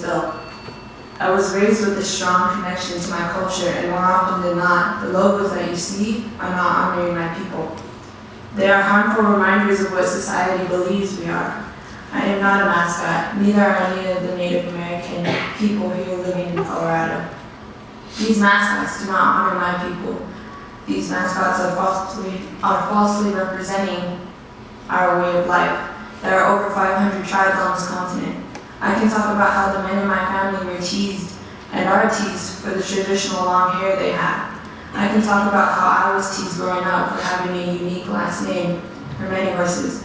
bill. I was raised with a strong connection to my culture, and more often than not, the logos that you see are not honoring my people. They are harmful reminders of what society believes we are. I am not a mascot, neither are any of the Native American people here living in Colorado. These mascots do not honor my people. These mascots are falsely representing our way of life. There are over 500 tribes on this continent. I can talk about how the men in my family were teased and are teased for the traditional long hair they have. I can talk about how I was teased growing up for having a unique last name for many horses.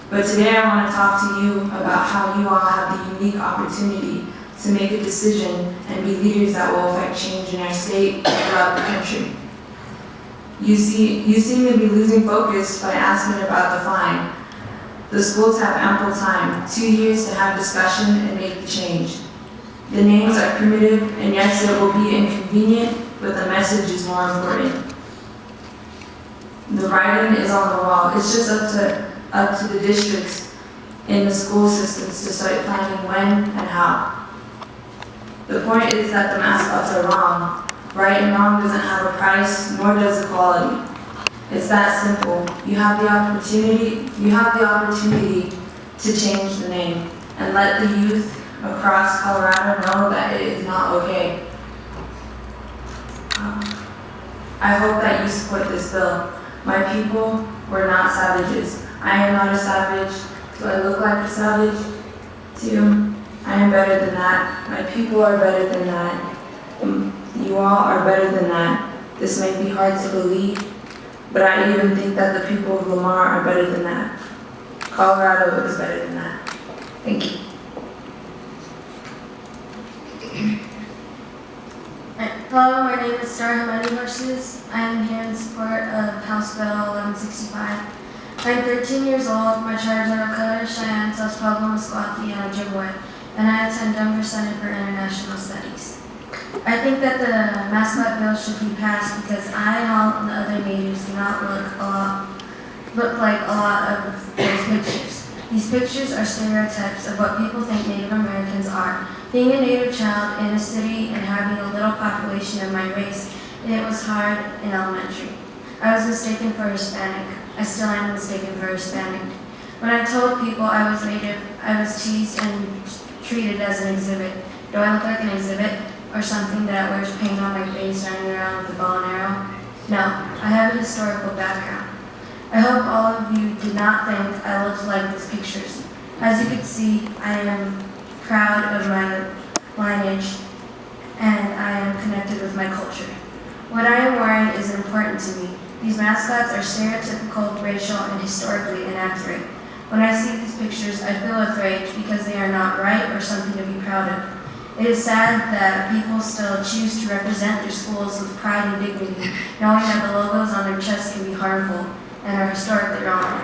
But today I want to talk to you about how you all have the unique opportunity to make a decision and be leaders that will affect change in our state and throughout the country. You seem to be losing focus by asking about the fine. The schools have ample time, 2 years to have discussion and make the change. The names are primitive, and yes, it will be inconvenient, but the message is more important. The writing is on the wall. It's just up to the districts in the school systems to start planning when and how. The point is that the mascots are wrong. Right and wrong doesn't have a price, nor does equality. It's that simple. You have the opportunity to change the name and let the youth across Colorado know that it is not okay. I hope that you support this bill. My people were not savages. I am not a savage. Do I look like a savage to you? I am better than that. My people are better than that. You all are better than that. This may be hard to believe, but I even think that the people of Lamar are better than that. Colorado is better than that. Thank you. Hello, my name is Sarah Hamani Horses. I am here in support of House Bill 1165. I am 13 years old. My tribes are Lakota, Cheyenne, South Pueblo, Meskwaki, and Ojibwe, and I attend Denver Center for International Studies. I think that the mascot bill should be passed because I and all the other natives do not look like a lot of those pictures. These pictures are stereotypes of what people think Native Americans are. Being a Native child in a city and having a little population of my race, it was hard in elementary. I was mistaken for Hispanic. I still am mistaken for Hispanic. When I told people I was Native, I was teased and treated as an exhibit. Do I look like an exhibit? Or something that wears paint on my face running around with a bow and arrow? No, I have a historical background. I hope all of you did not think I looked like these pictures. As you can see, I am proud of my lineage and I am connected with my culture. What I am wearing is important to me. These mascots are stereotypical, racial, and historically inaccurate. When I see these pictures, I feel afraid because they are not right or something to be proud of. It is sad that people still choose to represent their schools with pride and dignity, knowing that the logos on their chests can be harmful and are historically wrong.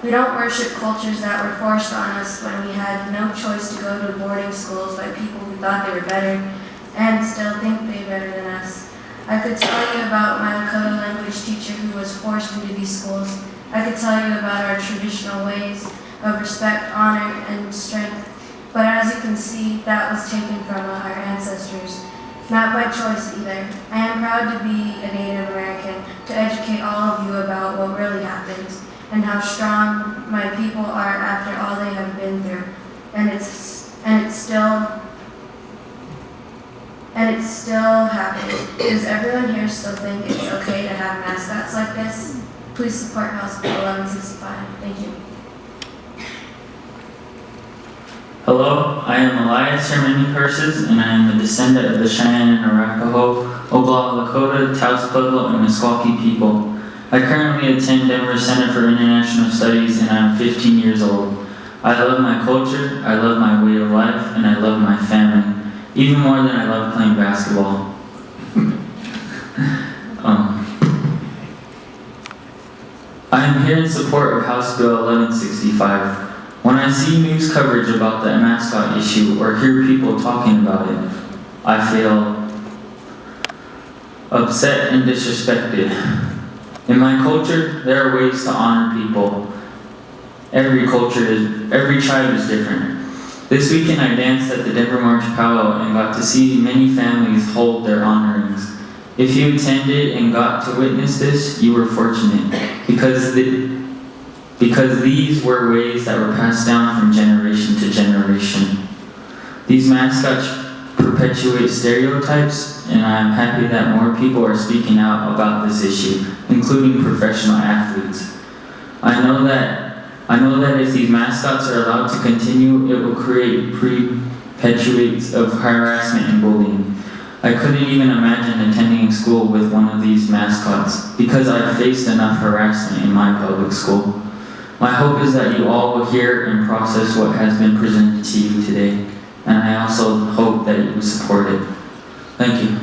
We don't worship cultures that were forced on us when we had no choice to go to boarding schools by people who thought they were better and still think they're better than us. I could tell you about my Lakota language teacher who was forced into these schools. I could tell you about our traditional ways of respect, honor, and strength. But as you can see, that was taken from our ancestors. Not by choice either. I am proud to be a Native American, to educate all of you about what really happened and how strong my people are after all they have been through. And it's still happening. Does everyone here still think it's okay to have mascots like this? Please support House Bill 1165. Thank you. Hello, I am Elias Hermani Horses, and I am a descendant of the Cheyenne and Arapaho, Oglala Lakota, Taos Pueblo, and Meskwaki people. I currently attend Denver Center for International Studies, and I am 15 years old. I love my culture, I love my way of life, and I love my family, even more than I love playing basketball. I am here in support of House Bill 1165. When I see news coverage about the mascot issue or hear people talking about it, I feel upset and disrespected. In my culture, there are ways to honor people. Every tribe is different. This weekend I danced at the Denver March Powwow and got to see many families hold their honorings. If you attended and got to witness this, you were fortunate because these were ways that were passed down from generation to generation. These mascots perpetuate stereotypes, and I am happy that more people are speaking out about this issue, including professional athletes. I know that if these mascots are allowed to continue, it will create perpetuates of harassment and bullying. I couldn't even imagine attending a school with one of these mascots because I've faced enough harassment in my public school. My hope is that you all will hear and process what has been presented to you today, and I also hope that you will support it. Thank you.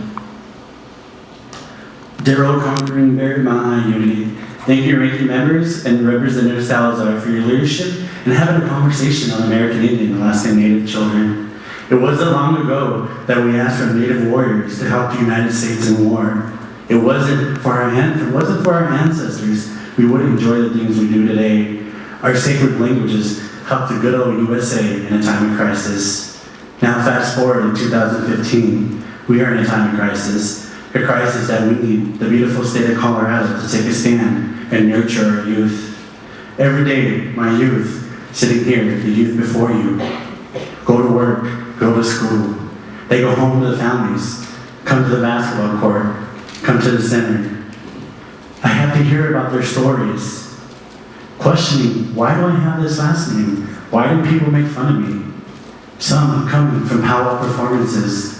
Darrell Conquering Bear, Mount High Unity. Thank you, ranking members and Representative Salazar, for your leadership and having a conversation on American Indian and Alaska Native children. It wasn't long ago that we asked our Native warriors to help the United States in war. It wasn't for our ancestors, we wouldn't enjoy the things we do today. Our sacred languages helped the good old USA in a time of crisis. Now fast forward in 2015, we are in a time of crisis. A crisis that we need the beautiful state of Colorado to take a stand and nurture our youth. Every day, my youth, sitting here, the youth before you, go to work, go to school. They go home to the families, come to the basketball court, come to the center. I have to hear about their stories, questioning, why do I have this last name? Why do people make fun of me? Some coming from powwow performances.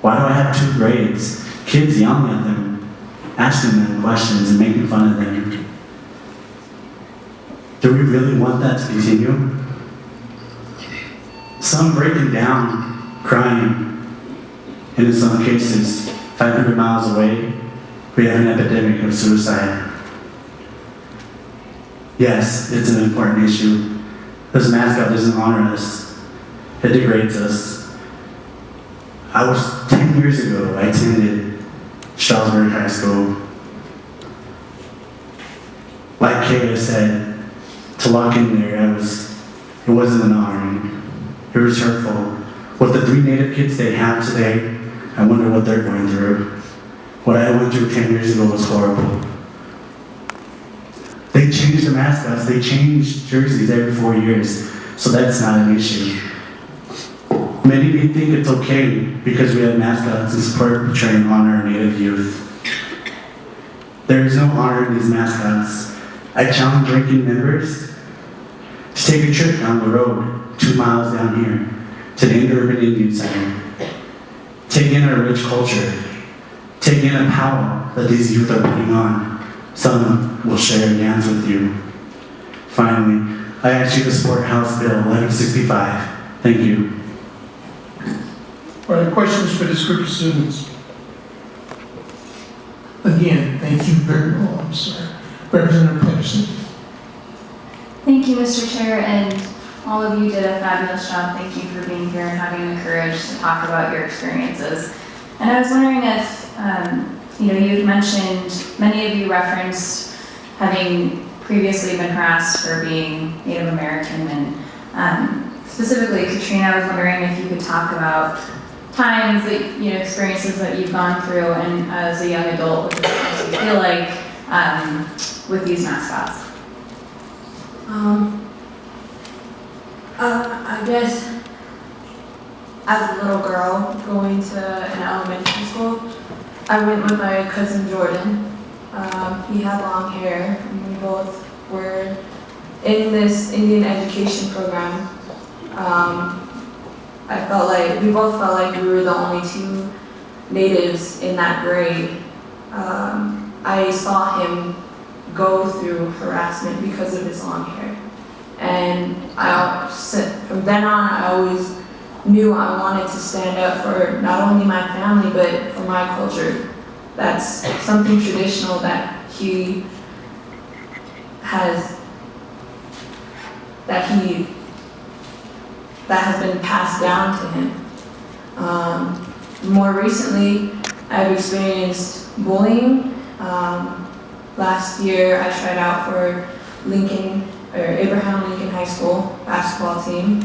Why do I have 2 grades? Kids yelling at them, asking them questions and making fun of them. Do we really want that to continue? Some breaking down, crying, and in some cases, 500 miles away, we have an epidemic of suicide. Yes, it's an important issue. This mascot doesn't honor us. It degrades us. 10 years ago, I attended Stroudsburg High School. Like Kayla said, to walk in there, it wasn't an honoring. It was hurtful. With the 3 Native kids they have today, I wonder what they're going through. What I went through 10 years ago was horrible. They changed the mascots, they changed jerseys every 4 years, so that's not an issue. Many may think it's okay because we have mascots and support portraying honor our Native youth. There is no honor in these mascots. I challenge ranking members to take a trip down the road, 2 miles down here, to the Indo-Urban Indian Center. Take in our rich culture. Take in a powwow that these youth are putting on. Someone will share and dance with you. Finally, I ask you to support House Bill 1165. Thank you. Are there questions for this group of students? Again, thank you very much, sir. Representative Patterson. Thank you, Mr. Chair, and all of you did a fabulous job. Thank you for being here and having the courage to talk about your experiences. And I was wondering if, you had mentioned, many of you referenced having previously been harassed for being Native American, and specifically, Katrina, I was wondering if you could talk about times that, experiences that you've gone through and as a young adult, what you feel like with these mascots. I guess as a little girl going to an elementary school, I went with my cousin Jordan. He had long hair, and we both were in this Indian education program. We both felt like we were the only 2 natives in that grade. I saw him go through harassment because of his long hair. And from then on, I always knew I wanted to stand up for not only my family, but for my culture. That's something traditional that he has been passed down to him. More recently, I've experienced bullying. Last year, I tried out for Abraham Lincoln High School basketball team.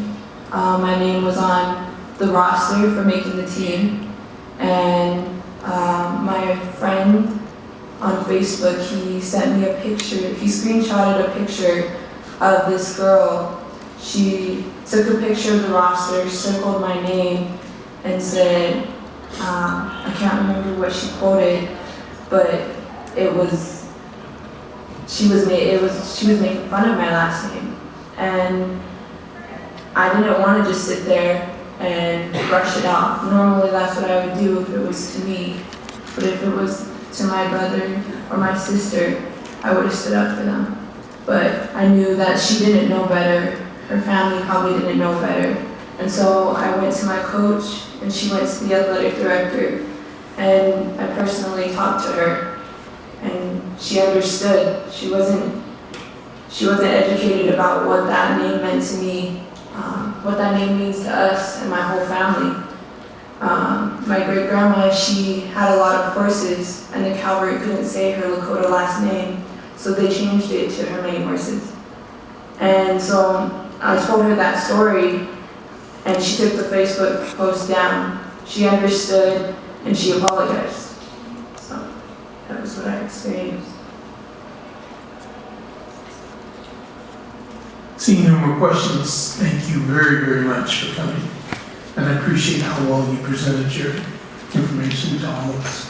my name was on the roster for making the team, and my friend on Facebook, he sent me a picture, he screenshotted a picture of this girl. She took a picture of the roster, circled my name, and said, I can't remember what she quoted, but she was making fun of my last name. And I didn't want to just sit there and brush it off. Normally that's what I would do if it was to me. But if it was to my brother or my sister, I would have stood up for them. But I knew that she didn't know better. Her family probably didn't know better. And so I went to my coach, and she went to the athletic director, and I personally talked to her, and she understood. She wasn't educated about what that name meant to me, what that name means to us and my whole family. My great grandma, she had a lot of horses, and the cavalry couldn't say her Lakota last name, so they changed it to her many horses. And so I told her that story, and she took the Facebook post down. She understood, and she apologized. So that was what I experienced. Seeing no more questions, thank you very, very much for coming. And I appreciate how well you presented your information to all of us.